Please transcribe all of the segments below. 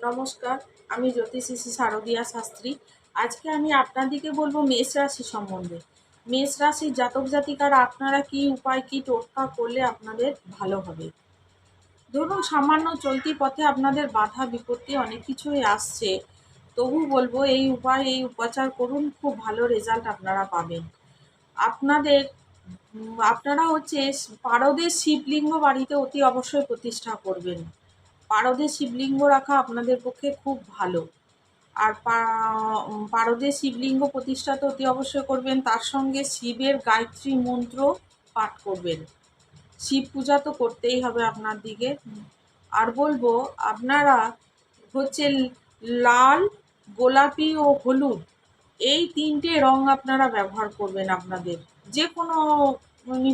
নমস্কার, আমি জ্যোতিষী শ্রী শারদিয়া শাস্ত্রী। আজকে আমি আপনাদেরকে বলবো মেষ রাশি সম্বন্ধে। মেষ রাশির জাতক জাতিকারা আপনারা কি উপায় কি টোটকা করলে আপনাদের ভালো হবে। ধরুন সামান্য চলতি পথে আপনাদের বাধা বিপত্তি অনেক কিছুই আসছে, তবু বলবো এই উপায় এই উপচার করুন, খুব ভালো রেজাল্ট আপনারা পাবেন। আপনাদের আপনারা হচ্ছে পারদের শিবলিঙ্গ বাড়িতে অতি অবশ্যই প্রতিষ্ঠা করবেন। পারদে শিবলিঙ্গ রাখা আপনাদের পক্ষে খুব ভালো। আর পারদে শিবলিঙ্গ প্রতিষ্ঠা তো অতি অবশ্যই করবেন, তার সঙ্গে শিবের গায়ত্রী মন্ত্র পাঠ করবেন। শিব পূজা তো করতেই হবে আপনার দিকে। আর বলবো আপনারা হচ্ছে লাল, গোলাপি ও হলুদ এই তিনটে রং আপনারা ব্যবহার করবেন। আপনাদের যে কোনো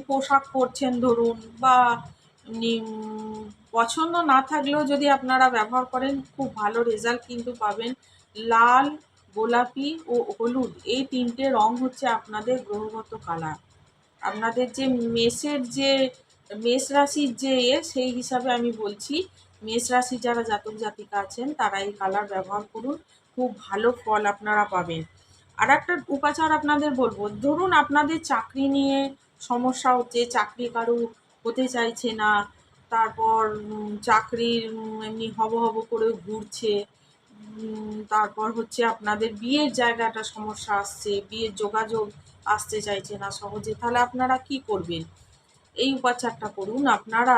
পোশাক পরছেন ধরুন, বা পছন্দ না থাকলেও যদি আপনারা ব্যবহার করেন খুব ভালো রেজাল্ট কিন্তু পাবেন। লাল, গোলাপি ও হলুদ এই তিনটে রং হচ্ছে আপনাদের গ্রহগত কালার। আপনাদের যে মেষ রাশির যে সেই হিসাবে আমি বলছি, মেষ রাশির যারা জাতক জাতিকা আছেন তারা এই কালার ব্যবহার করুন, খুব ভালো ফল আপনারা পাবেন। আর একটা উপাচার আপনাদের বলবো, ধরুন আপনাদের চাকরি নিয়ে সমস্যা হচ্ছে, চাকরি কারো হতে চাইছে না, তারপর চাকরির এমনি হব হব করে ঘুরছে, তারপর হচ্ছে আপনাদের বিয়ের জায়গাটা সমস্যা আসছে, বিয়ের যোগাযোগ আসতে চাইছে না সহজে, তাহলে আপনারা কি করবেন? এই উপাচারটা করুন। আপনারা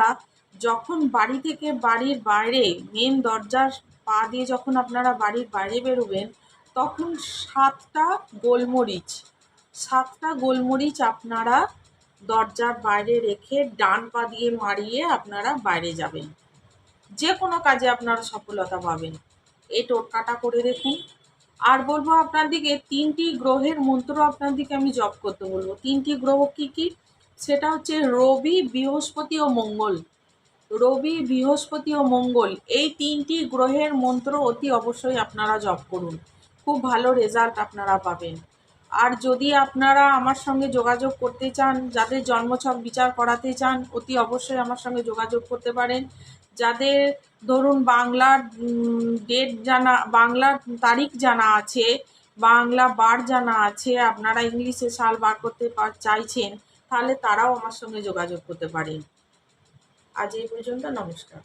যখন বাড়ি থেকে বাড়ির বাইরে মেন দরজার পা দিয়ে যখন আপনারা বাড়ির বাইরে বেরোবেন, তখন সাতটা গোলমরিচ আপনারা দরজার বাইরে রেখে ডান পা দিয়ে মারিয়ে আপনারা বাইরে যাবেন। যে কোনো কাজে আপনারা সফলতা পাবেন। এই টোটকাটা করে দেখুন। আর বলবো আপনাদেরকে 3টি গ্রহের মন্ত্র আপনাদেরকে আমি জপ করতে বলবো। 3টি গ্রহ কি কি? সেটা হচ্ছে রবি, বৃহস্পতি ও মঙ্গল। রবি, বৃহস্পতি ও মঙ্গল এই 3টি গ্রহের মন্ত্র অতি অবশ্যই আপনারা জপ করুন, খুব ভালো রেজাল্ট আপনারা পাবেন। আর যদি আপনারা আমার সঙ্গে যোগাযোগ করতে চান, যাদের জন্মছক বিচার করাতে চান, অতি অবশ্যই আমার সঙ্গে যোগাযোগ করতে পারেন। যাদের ধরুন বাংলার বাংলার তারিখ জানা আছে, বাংলা বার জানা আছে, আপনারা ইংলিশে সাল বার করতে চাইছেন, তাহলে তারাও আমার সঙ্গে যোগাযোগ করতে পারেন। আজ এই পর্যন্ত, নমস্কার।